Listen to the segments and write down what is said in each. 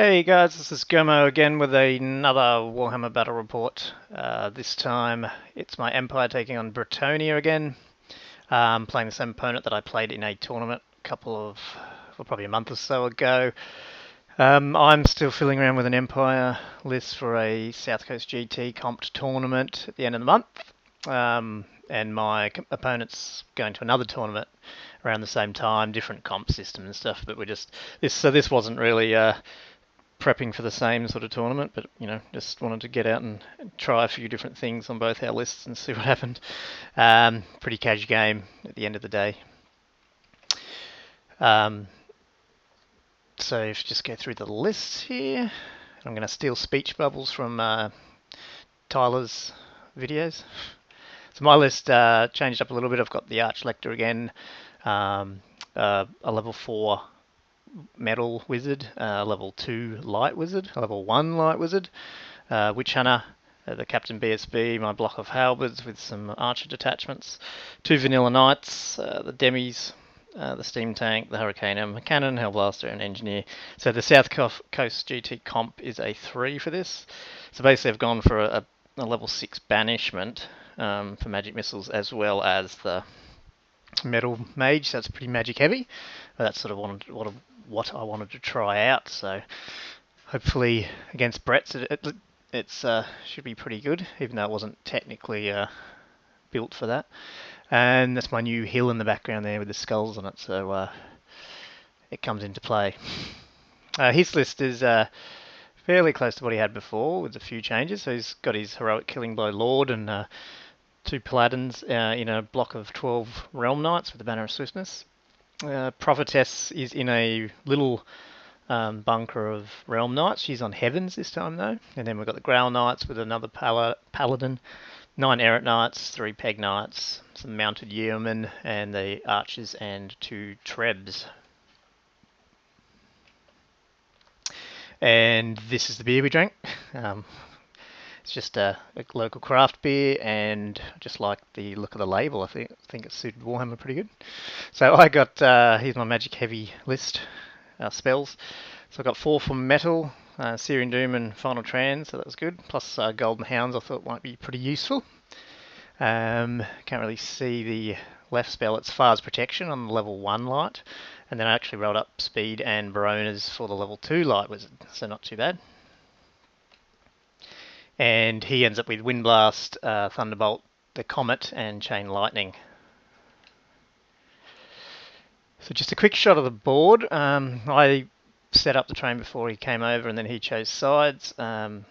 Hey guys, this is Gomo again with another Warhammer Battle Report. This time it's my Empire taking on Bretonnia again. Playing the same opponent that I played in a tournament probably a month or so ago. I'm still fiddling around with an Empire list for a South Coast GT comped tournament at the end of the month. And my opponent's going to another tournament around the same time, different comp system and stuff, but this wasn't really prepping for the same sort of tournament, but just wanted to get out and try a few different things on both our lists and see what happened. Pretty casual game at the end of the day. Um, so if you just go through the list here, I'm going to steal speech bubbles from Tyler's videos. So my list changed up a little bit. I've got the Archlector again, a level 4 metal wizard, level 2 light wizard, a level 1 light wizard, witch hunter, the captain BSB, my block of halberds with some archer detachments, 2 vanilla knights, the demis, the steam tank, the hurricane cannon, hellblaster, and engineer. So the South Coast GT comp is a 3 for this. So basically I've gone for a level 6 banishment for magic missiles, as well as the metal mage, so it's pretty magic heavy. But that's sort of what I wanted to try out. So hopefully against Brett's it should be pretty good, even though it wasn't technically built for that. And that's my new hill in the background there with the skulls on it, so it comes into play. His list is fairly close to what he had before, with a few changes. So he's got his heroic killing blow lord and 2 paladins in a block of 12 realm knights with the banner of swiftness. Prophetess is in a little bunker of realm knights. She's on heavens this time though. And then we've got the growl knights with another paladin, 9 errant knights, 3 peg knights, some mounted yeomen, and the archers and 2 trebs. And this is the beer we drank. It's just a local craft beer, and I just like the look of the label. I think it suited Warhammer pretty good. So I got here's my magic heavy list spells. So I got 4 from metal, Searing Doom and Final Trans, so that was good. Plus Golden Hounds I thought might be pretty useful. Can't really see the left spell. It's Far's Protection on the level 1 light, and then I actually rolled up Speed and Baronas for the level 2 light wizard, so not too bad. And he ends up with Windblast, Thunderbolt, the Comet, and Chain Lightning. So just a quick shot of the board. I set up the train before he came over, and then he chose sides. I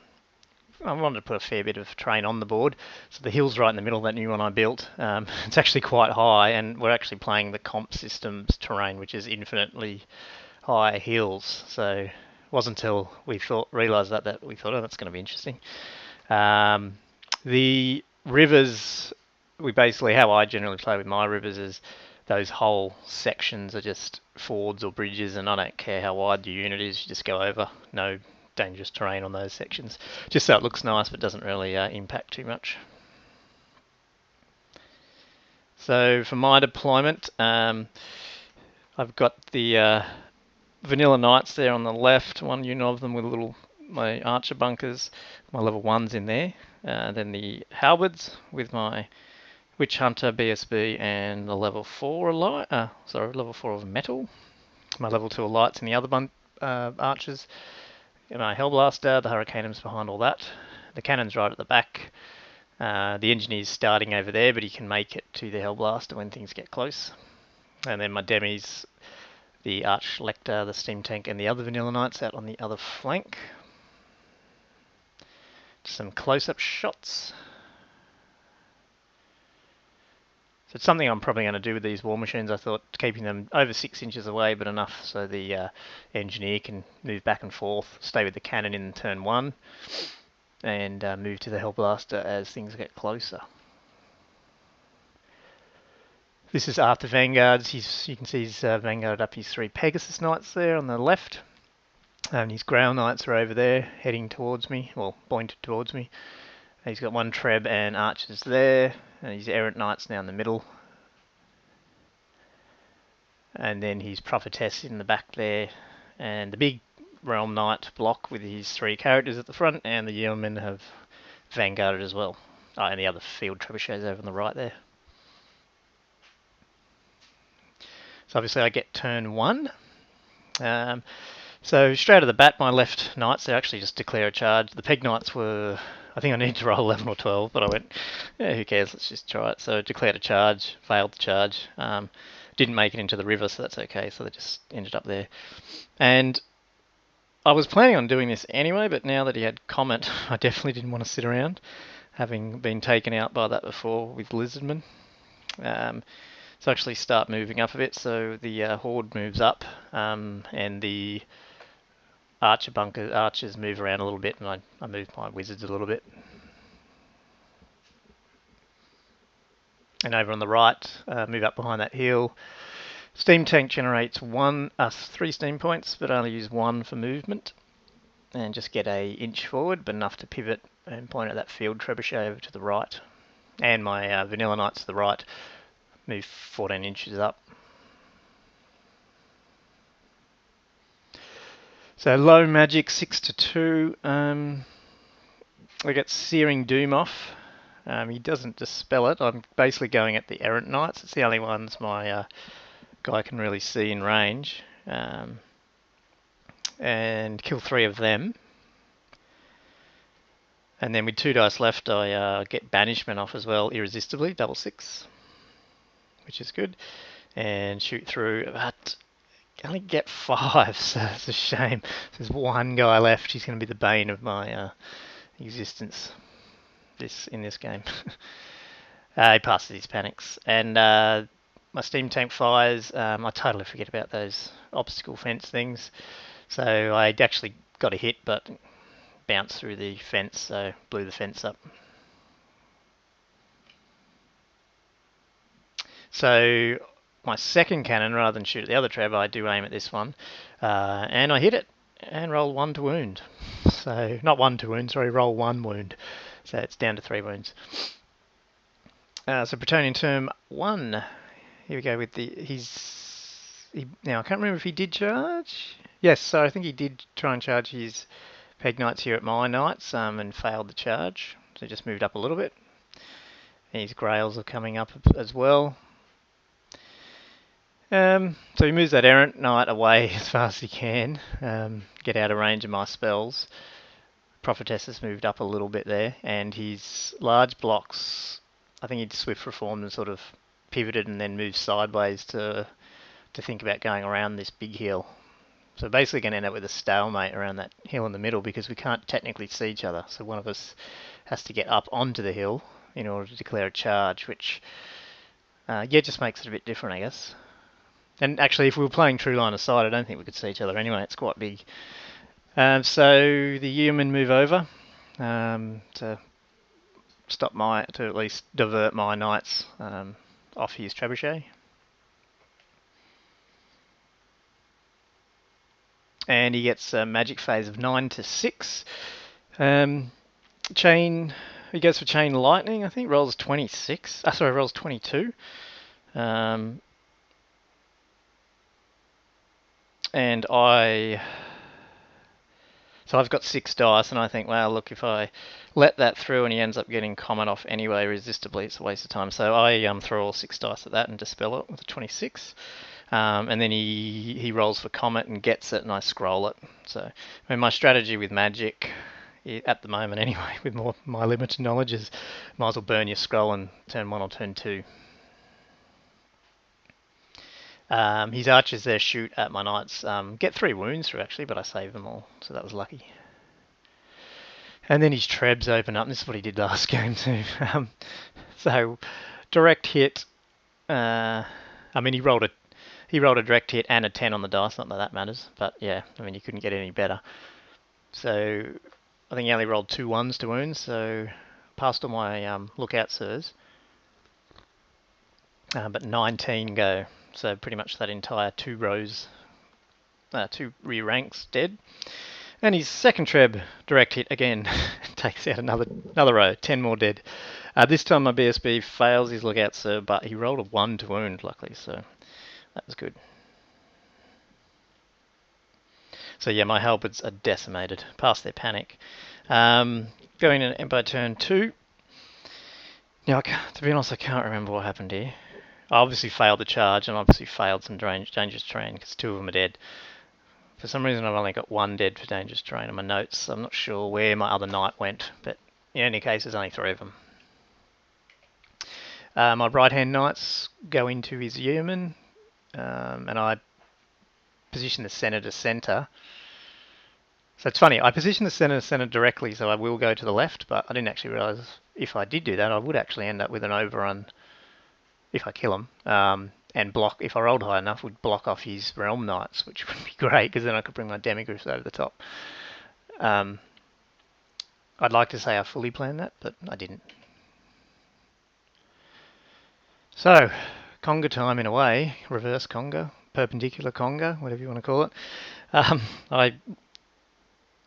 wanted to put a fair bit of terrain on the board. So the hill's right in the middle of that new one I built. It's actually quite high, and we're actually playing the comp system's terrain, which is infinitely high hills. So it wasn't until we realised that we thought, oh, that's going to be interesting. The rivers, how I generally play with my rivers is those whole sections are just fords or bridges, and I don't care how wide the unit is, you just go over. No dangerous terrain on those sections, just so it looks nice but doesn't really impact too much. So for my deployment, I've got the vanilla knights there on the left, one unit of them with my archer bunkers, my level 1s in there. Then the halberds with my witch hunter BSB and the level 4 level 4 of metal. My level 2 lights in the other archers. My hellblaster, the hurricane's behind all that. The cannon's right at the back. The engineer's starting over there, but he can make it to the hellblaster when things get close. And then my demis, the Archlector, the steam tank, and the other vanilla knights out on the other flank. Some close-up shots. So it's something I'm probably going to do with these war machines. I thought keeping them over 6 inches away, but enough so the engineer can move back and forth, stay with the cannon in turn 1, and move to the hellblaster as things get closer. This is after Vanguards. You can see he's Vanguarded up his 3 Pegasus Knights there on the left. And his Grail Knights are over there, heading towards me, well, pointed towards me. He's got 1 Treb and Archers there, and his Errant Knights now in the middle. And then his Prophetess in the back there. And the big Realm Knight block with his 3 characters at the front, and the Yeomen have vanguarded as well. Oh, and the other field trebuchets over on the right there. So obviously I get turn 1. So straight out of the bat, my left knights, they actually just declare a charge. The peg knights were, I think I needed to roll 11 or 12, but I went, yeah, who cares, let's just try it. So declared a charge, failed the charge, didn't make it into the river, so that's okay, so they just ended up there. And I was planning on doing this anyway, but now that he had Comet, I definitely didn't want to sit around, having been taken out by that before with Lizardman. So actually start moving up a bit, so the Horde moves up, and the archers move around a little bit, and I move my wizards a little bit. And over on the right, move up behind that hill. Steam tank generates 3 steam points, but only use 1 for movement. And just get a inch forward, but enough to pivot and point at that field trebuchet over to the right. And my vanilla knights to the right move 14 inches up. So low magic, 6 to 2. I get Searing Doom off. He doesn't dispel it. I'm basically going at the Errant Knights. It's the only ones my guy can really see in range. And kill 3 of them. And then with 2 dice left, I get Banishment off as well, irresistibly, double 6, which is good. And shoot through, but I only get 5, so it's a shame. There's 1 guy left. He's going to be the bane of my existence in this game. He passes his panics. And my steam tank fires. I totally forget about those obstacle fence things. So I actually got a hit, but bounced through the fence, so blew the fence up. So my second cannon, rather than shoot at the other treb, I do aim at this one, and I hit it and roll 1 to wound. So not 1 to wound, sorry, roll 1 wound. So it's down to 3 wounds. So Bretonnian term 1. Here we go with now I can't remember if he did charge. Yes, so I think he did try and charge his peg knights here at my knights, and failed the charge. So he just moved up a little bit. His grails are coming up as well. So he moves that Errant Knight away as fast as he can, get out of range of my spells. Prophetess has moved up a little bit there, and his large blocks, I think he'd Swift Reformed and sort of pivoted and then moved sideways to think about going around this big hill. So basically going to end up with a stalemate around that hill in the middle because we can't technically see each other. So one of us has to get up onto the hill in order to declare a charge, which just makes it a bit different, I guess. And actually, if we were playing True Line of Sight, I don't think we could see each other anyway. It's quite big. So the Yeomen move over to at least divert my knights off his trebuchet. And he gets a magic phase of 9 to 6. He goes for Chain Lightning, I think, rolls 26. Rolls 22. And so I've got 6 dice, and I think, well, look, if I let that through and he ends up getting Comet off anyway, irresistibly, it's a waste of time. So I throw all 6 dice at that and dispel it with a 26. And then he rolls for Comet and gets it, and I scroll it. So I mean, my strategy with Magic, at the moment anyway, with my limited knowledge, is might as well burn your scroll and turn 1 or turn 2. His archers there shoot at my knights. Get 3 wounds through actually, but I saved them all, so that was lucky. And then his trebs open up, and this is what he did last game too. So direct hit. I mean, he rolled a direct hit and a 10 on the dice. Not that that matters, but yeah, I mean, you couldn't get any better. So I think he only rolled 2 1s to wounds, so passed all my lookout sirs. But 19 go. So pretty much that entire 2 rows, 2 rear ranks dead. And his second treb direct hit again takes out another row, 10 more dead. This time my BSB fails his lookout sir, but he rolled a 1 to wound luckily, so that was good. So yeah, my halberds are decimated, past their panic. Going in by turn 2. Now, to be honest, I can't remember what happened here. I obviously failed the charge and obviously failed some dangerous terrain because 2 of them are dead. For some reason, I've only got 1 dead for dangerous terrain on my notes. I'm not sure where my other knight went, but in any case, there's only 3 of them. My right-hand knights go into his yeoman, and I position the centre to centre. So it's funny, I position the centre to centre directly, so I will go to the left, but I didn't actually realise if I did do that, I would actually end up with an overrun if I kill him. And block, if I rolled high enough, would block off his realm knights, which would be great, because then I could bring my demigryphs over the top. I'd like to say I fully planned that, but I didn't. So, conga time in a way, reverse conga, perpendicular conga, whatever you want to call it.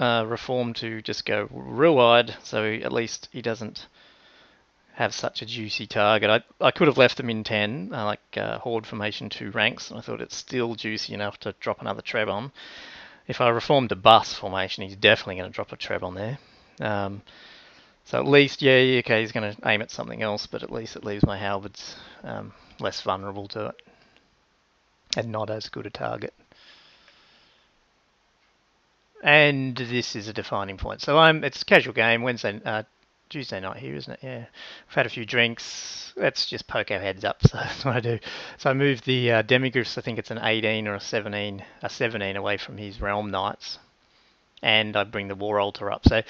I reformed to just go real wide, so at least he doesn't have such a juicy target. I could have left them in 10, like horde formation 2 ranks, and I thought it's still juicy enough to drop another treb on. If I reformed a bus formation, he's definitely going to drop a treb on there. So at least, yeah, okay, he's going to aim at something else, but at least it leaves my halberds less vulnerable to it and not as good a target. And this is a defining point. So it's a casual game, Tuesday night here, isn't it? Yeah. I've had a few drinks. Let's just poke our heads up. So that's what I do. So I move the demigryphs, I think it's an 18 or a 17 away from his realm knights. And I bring the war altar up. So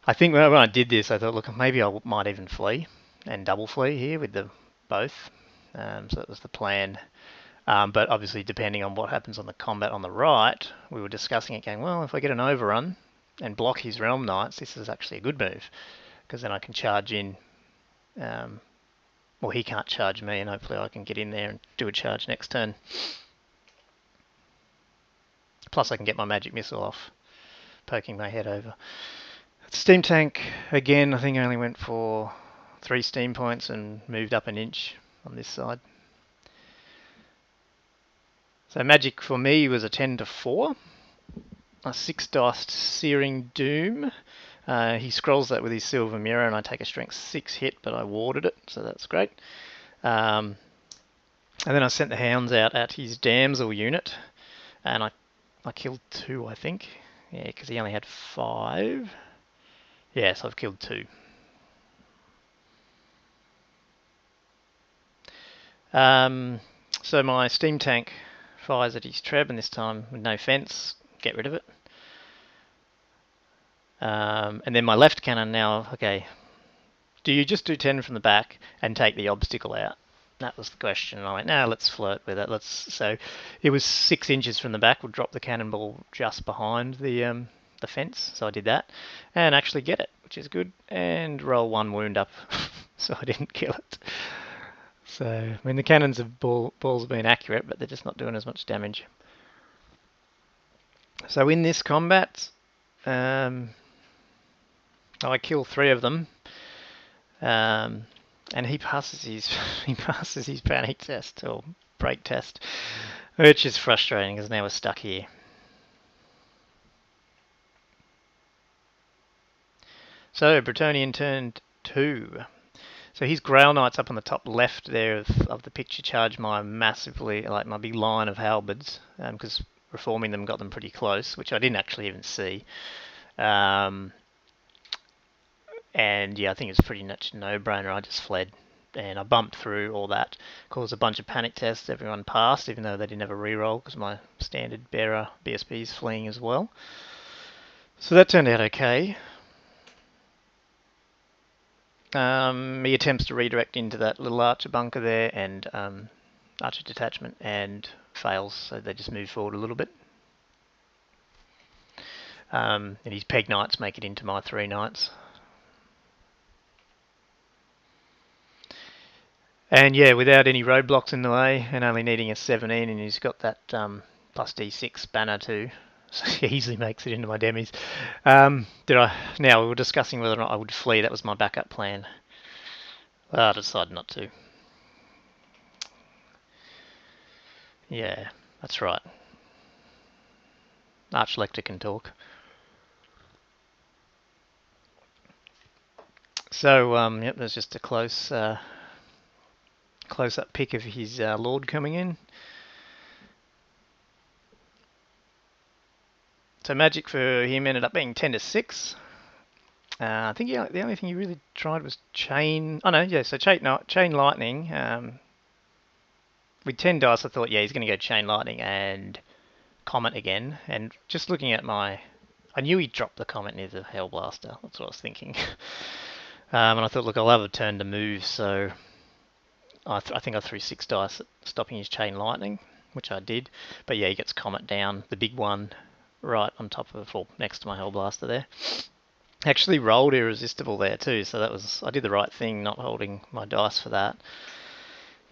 I think when I did this, I thought, look, maybe I might even flee and double flee here with the both. So that was the plan. But obviously, depending on what happens on the combat on the right, we were discussing it, going, well, if I get an overrun and block his realm knights, this is actually a good move, because then I can charge in. Well, he can't charge me, and hopefully I can get in there and do a charge next turn. Plus, I can get my magic missile off, poking my head over. Steam tank, again, I think I only went for 3 steam points and moved up an inch on this side. So magic for me was a 10 to 4. A 6-diced Searing Doom. He scrolls that with his Silver Mirror, and I take a strength 6 hit, but I warded it, so that's great. And then I sent the hounds out at his damsel unit, and I killed 2, I think. Yeah, because he only had 5. Yes, I've killed 2. So my steam tank fires at his treb, and this time with no fence, get rid of it. And then my left cannon now, okay, do you just do 10 from the back and take the obstacle out? That was the question. And I went, no, let's flirt with it. So it was 6 inches from the back, would drop the cannonball just behind the fence. So I did that and actually get it, which is good, and roll 1 wound up, so I didn't kill it. So, I mean, the cannons of balls have been accurate, but they're just not doing as much damage. So in this combat, I kill 3 of them, and he passes his panic test or break test, which is frustrating because now we're stuck here. So Bretonnian turn 2. So his Grail Knights up on the top left there of the picture charge my big line of halberds, because reforming them got them pretty close, which I didn't actually even see. And yeah, I think it's pretty much a no-brainer. I just fled, and I bumped through all that, caused a bunch of panic tests. Everyone passed, even though they didn't have a reroll, because my standard bearer BSB is fleeing as well. So that turned out okay. He attempts to redirect into that little archer bunker there, and archer detachment, and fails, so they just move forward a little bit. And his peg knights make it into my 3 knights. And yeah, without any roadblocks in the way, and only needing a 17, and he's got that plus D6 banner too, so he easily makes it into my demis. Now, we were discussing whether or not I would flee. That was my backup plan. I decided not to. Yeah, that's right. Archlector can talk. So, yep, there's just a close-up pic of his lord coming in. So magic for him ended up being 10 to 6. I think the only thing he really tried was chain. Oh no, yeah. So chain lightning. With 10 dice, I thought, yeah, he's going to go chain lightning and comet again. And just looking at I knew he'd dropped the comet near the Hellblaster. That's what I was thinking. And I thought, look, I'll have a turn to move. So I think I threw 6 dice at stopping his chain lightning, which I did. But yeah, he gets comet down, the big one, right on top of, well, next to my Hellblaster there. Actually rolled irresistible there too, so I did the right thing not holding my dice for that.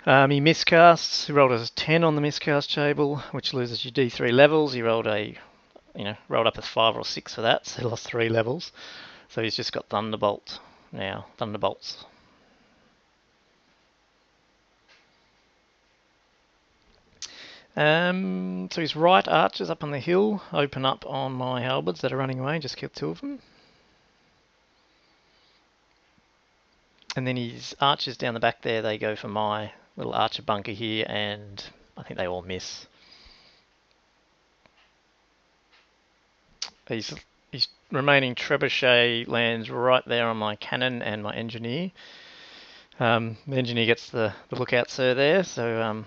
He miscasts. He rolled a 10 on the miscast table, which loses you D3 levels. He rolled up a 5 or 6 for that, so he lost 3 levels. So he's just got Thunderbolt now. Thunderbolts. So his right archers up on the hill open up on my halberds that are running away. Just killed 2 of them. And then his archers down the back there, they go for my little archer bunker here, and I think they all miss. His remaining trebuchet lands right there on my cannon and my engineer. The engineer gets the lookout sir there, so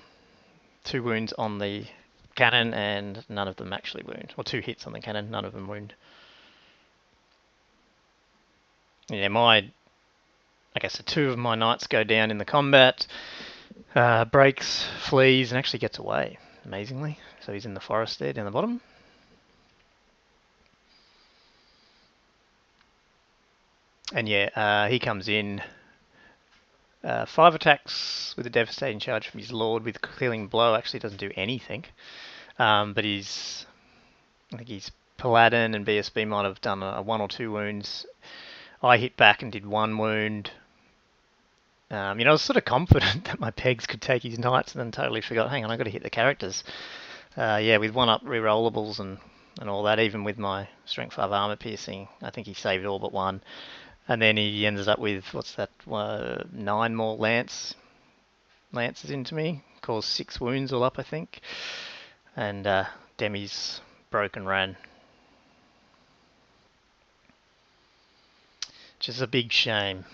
2 wounds on the cannon and none of them actually wound. Or 2 hits on the cannon, none of them wound. Yeah, okay, so 2 of my knights go down in the combat. Breaks, flees, and actually gets away, amazingly. So he's in the forest there down the bottom. And yeah, he comes in. 5 attacks with a devastating charge from his lord with killing blow. Actually doesn't do anything. But I think his paladin and BSB might have done a 1 or 2 wounds. I hit back and did 1 wound. I was sort of confident that my pegs could take his knights, and then totally forgot, hang on, I've got to hit the characters. Yeah, with 1-up rerollables and all that, even with my strength 5 armor piercing, I think he saved all but 1. And then he ends up with, 9 more lances into me. Caused 6 wounds all up, I think. And Demi's broke and ran. Which is a big shame.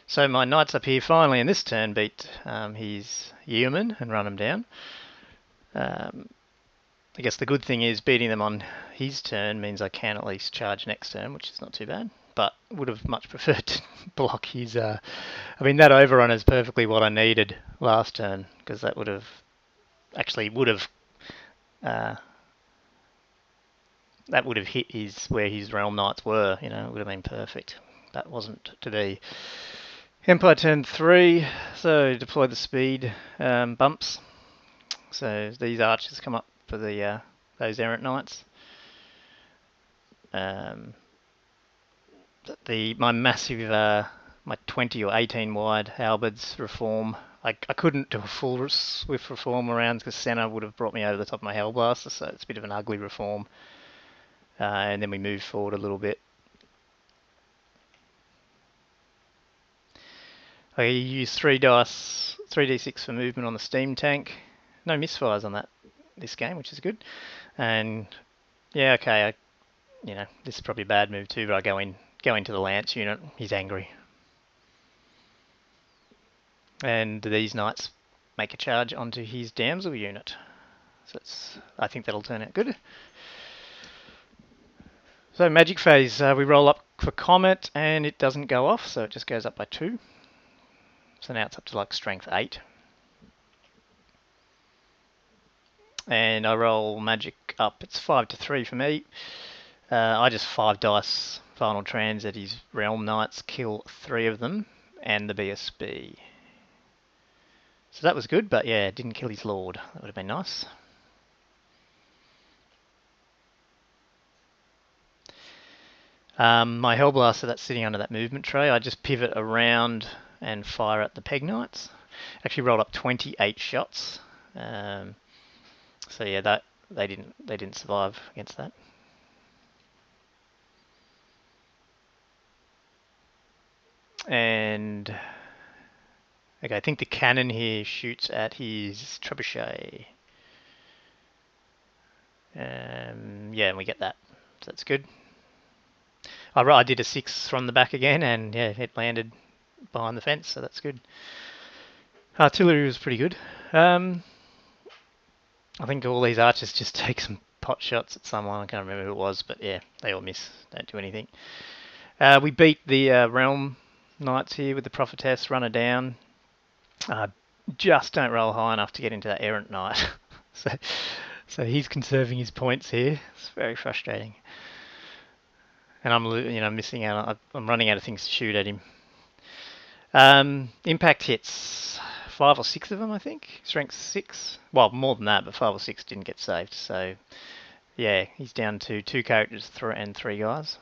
So my knights up here finally in this turn beat his yeoman and run him down. I guess the good thing is beating them on his turn means I can at least charge next turn, which is not too bad. But would have much preferred to block his... that overrun is perfectly what I needed last turn, because that would have... that would have hit where his realm knights were, it would have been perfect. That wasn't to be. Empire turn 3, so deploy the speed bumps. So these archers come up for those errant knights. My massive, my 20 or 18 wide halberds reform. I couldn't do a full swift reform around because Senna would have brought me over the top of my Hellblaster, so it's a bit of an ugly reform. And then we move forward a little bit. I use 3 dice, 3d6 for movement on the steam tank. No misfires on this game, which is good. And yeah, okay, this is probably a bad move too, but I go into the lance unit. He's angry. And these knights make a charge onto his damsel unit. So I think that'll turn out good. So magic phase, we roll up for comet and it doesn't go off, so it just goes up by 2. So now it's up to like strength 8. And I roll magic up. It's 5 to 3 for me. I just 5 dice final trans at his realm knights, kill 3 of them, and the BSB. So that was good, but yeah, it didn't kill his lord. That would have been nice. My Hellblaster that's sitting under that movement tray, I just pivot around and fire at the peg knights. Actually rolled up 28 shots. So yeah, that they didn't survive against that. And okay, I think the cannon here shoots at his trebuchet. Yeah, and we get that. So that's good. I did a 6 from the back again, and yeah, it landed behind the fence, so that's good. Artillery was pretty good. I think all these archers just take some pot shots at someone. I can't remember who it was, but yeah, they all miss. Don't do anything. We beat the Realm Knights here with the Prophetess, run her down. Just don't roll high enough to get into that Errant Knight. so, so he's conserving his points here. It's very frustrating. And I'm missing out. I'm running out of things to shoot at him. Impact hits. 5 or 6 of them, I think. Strength 6. Well, more than that, but 5 or 6 didn't get saved. So, yeah, he's down to 2 characters and 3 guys.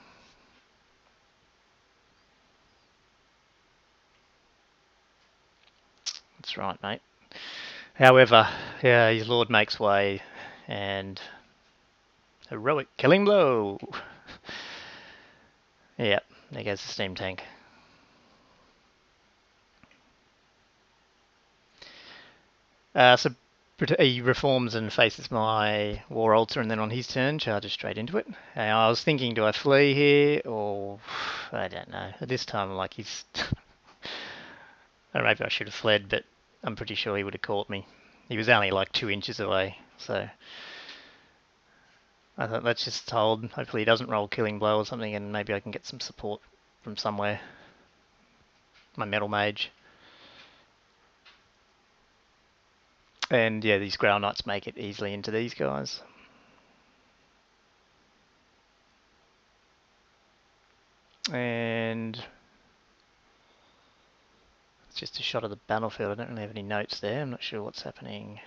That's right, mate. However, yeah, his lord makes way, and heroic killing blow. Yeah, there goes the steam tank. So he reforms and faces my war altar, and then on his turn charges straight into it. I was thinking, do I flee here, or I don't know. At this time, like he's, or maybe I should have fled, but I'm pretty sure he would have caught me. He was only like 2 inches away, so I thought let's just hold. Hopefully he doesn't roll killing blow or something, and maybe I can get some support from somewhere. My metal mage. And yeah, these Grail Knights make it easily into these guys. And it's just a shot of the battlefield. I don't really have any notes there. I'm not sure what's happening.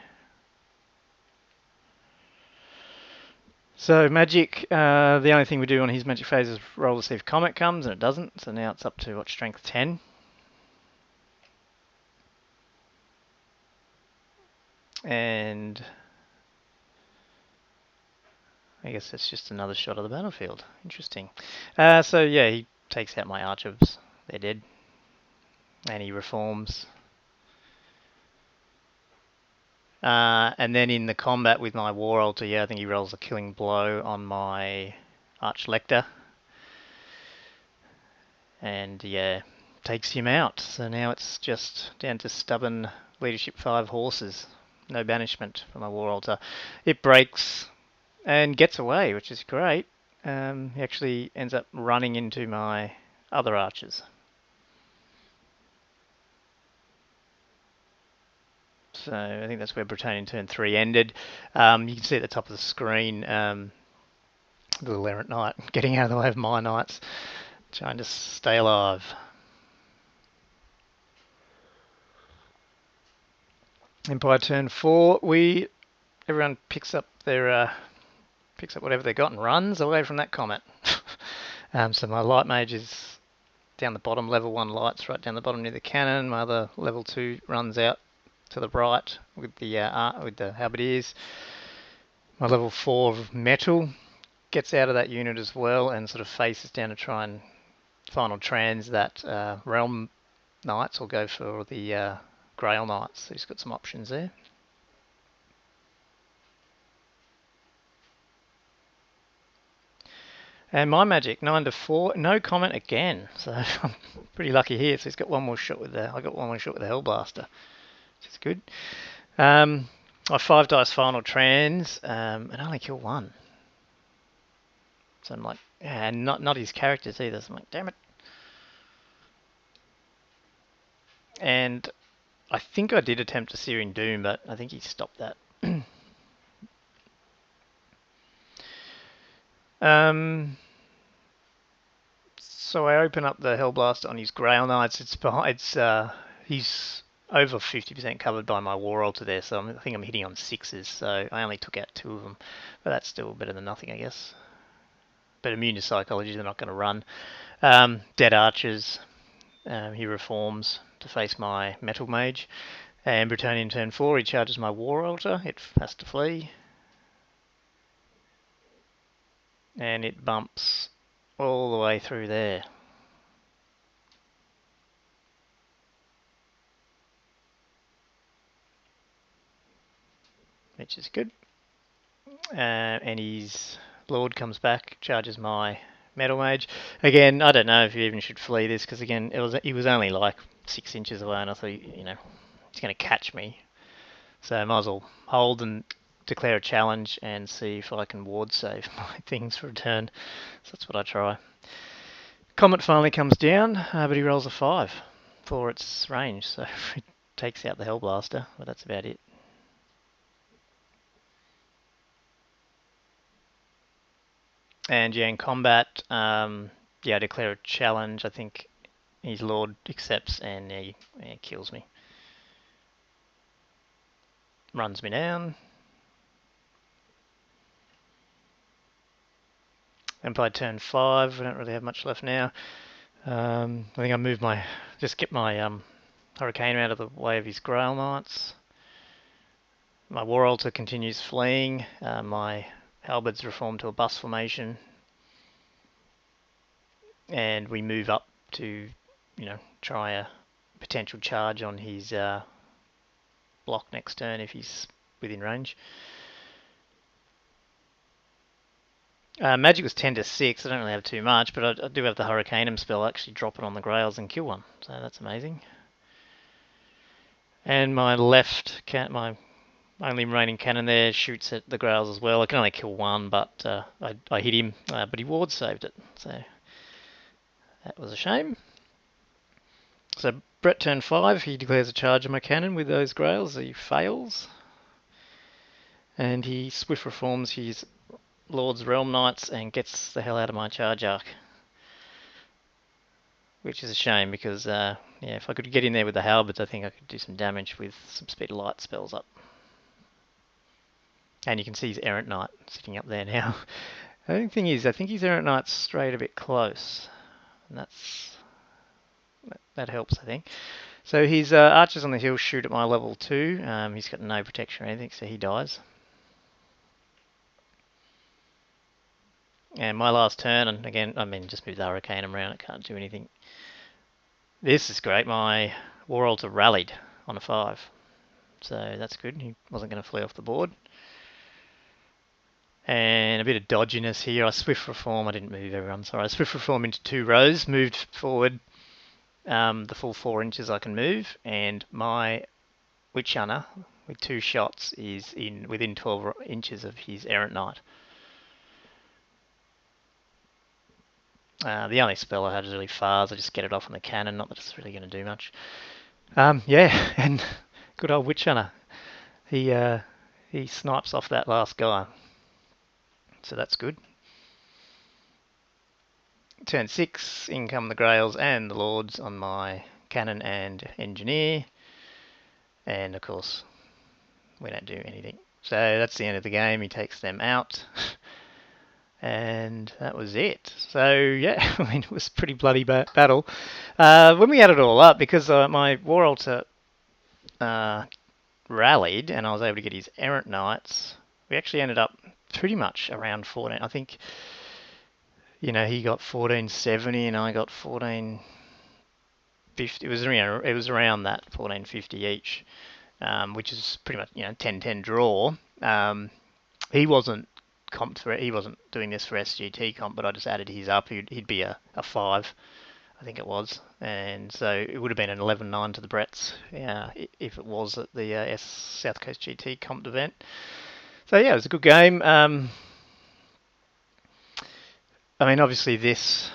So magic, the only thing we do on his magic phase is roll to see if Comet comes, and it doesn't. So now it's up to, what, strength 10? And I guess that's just another shot of the battlefield. Interesting. So yeah, he takes out my archers. They're dead. And he reforms. And then in the combat with my war altar, yeah, I think he rolls a killing blow on my Archlector. And yeah, takes him out. So now it's just down to stubborn leadership 5 horses. No banishment for my war altar. It breaks and gets away, which is great. He actually ends up running into my other archers. So I think that's where Bretonnia turn 3 ended. You can see at the top of the screen the little errant knight getting out of the way of my knights, trying to stay alive. Empire turn 4, everyone picks up whatever they got and runs away from that comet. So my light mage is down the bottom, level 1 lights right down the bottom near the cannon. My other level 2 runs out to the right with the halberdiers. My level 4 of metal gets out of that unit as well and sort of faces down to try and final trans that Realm Knights, or go for the Grail Knights. So he's got some options there. And my magic, 9 to 4, no comment again. So I'm pretty lucky here. So he's got one more shot with I got one more shot with the Hellblaster, which is good. I 5 dice final trans and only kill 1. So I'm like, yeah, and not his characters either. So I'm like, damn it. And I think I did attempt a Searing Doom, but I think he stopped that. So I open up the Hellblaster on his Grail Knights. He's over 50% covered by my War Altar there, so I think I'm hitting on 6s. So I only took out 2 of them, but that's still better than nothing, I guess. But immune to psychology, they're not going to run. Dead Archers. He reforms to face my Metal Mage. And Bretonnia in turn 4, he charges my War Altar. It has to flee. And it bumps all the way through there. Which is good. And his Lord comes back, charges my Metal Mage. Again, I don't know if you even should flee this, because again, he was only like 6 inches away, and I thought, he's going to catch me. So I might as well hold and declare a challenge and see if I can ward save my things for a turn. So that's what I try. Comet finally comes down, but he rolls a 5 for its range, so it takes out the Hellblaster, but that's about it. And yeah, in combat, I declare a challenge. I think his Lord accepts and he kills me. Runs me down. And by turn 5, I don't really have much left now. I think I move just get my Hurricane out of the way of his Grail Knights. My War Altar continues fleeing. My Halberds reform to a bus formation. And we move up to, try a potential charge on his block next turn if he's within range. Magic was 10 to 6. I don't really have too much, but I do have the Hurricaneum spell. I actually drop it on the Grails and kill one. So that's amazing. And my my only remaining cannon there shoots at the Grails as well. I can only kill one, but I hit him, but he ward saved it. So that was a shame. So Brett turn 5, he declares a charge on my cannon with those Grails. He fails. And he swift reforms his Lord's Realm Knights and gets the hell out of my charge arc. Which is a shame because, if I could get in there with the Halberds, I think I could do some damage with some Speed of Light spells up. And you can see his Errant Knight sitting up there now. The only thing is, I think his Errant Knight's strayed a bit close. And that helps, I think. So his archers on the hill shoot at my level 2. He's got no protection or anything, so he dies. And my last turn, and again, just move the Hurricane around, it can't do anything. This is great, my War Altar rallied on a 5. So that's good, he wasn't going to flee off the board. And a bit of dodginess here, I Swift Reform, I didn't move everyone, sorry. I Swift Reform into 2 rows, moved forward the full 4 inches I can move, and my Witch Hunter with 2 shots is within 12 inches of his Errant Knight. The only spell I had is really Fars. I just get it off on the cannon, not that it's really going to do much. And good old Witch Hunter. He snipes off that last guy. So that's good. Turn 6, in come the Grails and the Lords on my cannon and engineer. And of course, we don't do anything. So that's the end of the game. He takes them out. And that was it. So yeah, it was a pretty bloody battle. When we add it all up, because my War Altar rallied and I was able to get his Errant Knights, we actually ended up pretty much around 14. I think, he got 1470 and I got 1450. It was around that 1450 each, which is pretty much 10-10 draw. He wasn't he wasn't doing this for SGT comp, but I just added his up. He'd be a 5, I think it was, and so it would have been an 11-9 to the Bretts, if it was at the South Coast GT comp event. So yeah, it was a good game. Obviously this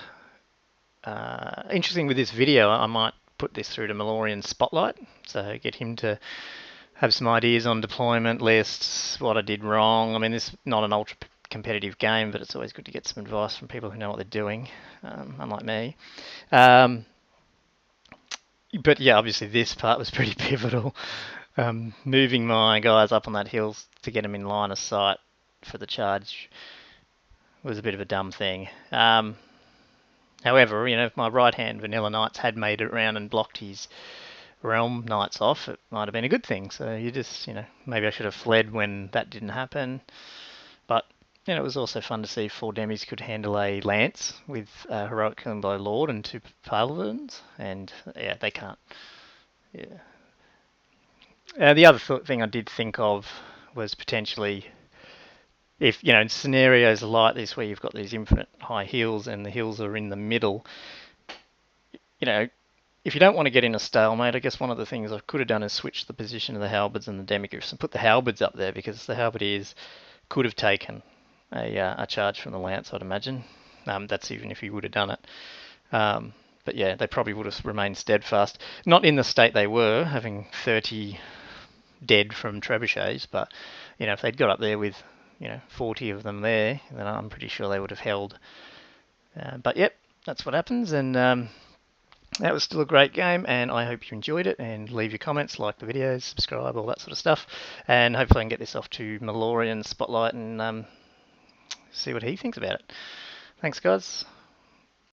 interesting with this video, I might put this through to Malorian Spotlight, so get him to have some ideas on deployment lists, what I did wrong. This is not an ultra competitive game, but it's always good to get some advice from people who know what they're doing, unlike me. But yeah, obviously this part was pretty pivotal. Moving my guys up on that hill to get them in line of sight for the charge was a bit of a dumb thing. However, if my right hand Vanilla Knights had made it around and blocked his realm knights off, it might have been a good thing. So you just, maybe I should have fled when that didn't happen. But it was also fun to see 4 demis could handle a lance with heroic killing by Lord and 2 paladins, and yeah, they can't. Yeah. The other thing I did think of was potentially if, in scenarios like this where you've got these infinite high hills and the hills are in the middle, if you don't want to get in a stalemate, I guess one of the things I could have done is switch the position of the halberds and the demigriffs and put the halberds up there, because the halberdiers could have taken a charge from the lance, I'd imagine. That's even if he would have done it. But yeah, they probably would have remained steadfast. Not in the state they were, having 30 dead from trebuchets, but if they'd got up there with 40 of them there, then I'm pretty sure they would have held. But yep, that's what happens, and that was still a great game, and I hope you enjoyed it, and leave your comments, like the videos, subscribe, all that sort of stuff, and hopefully I can get this off to Malorian Spotlight and see what he thinks about it. Thanks, guys.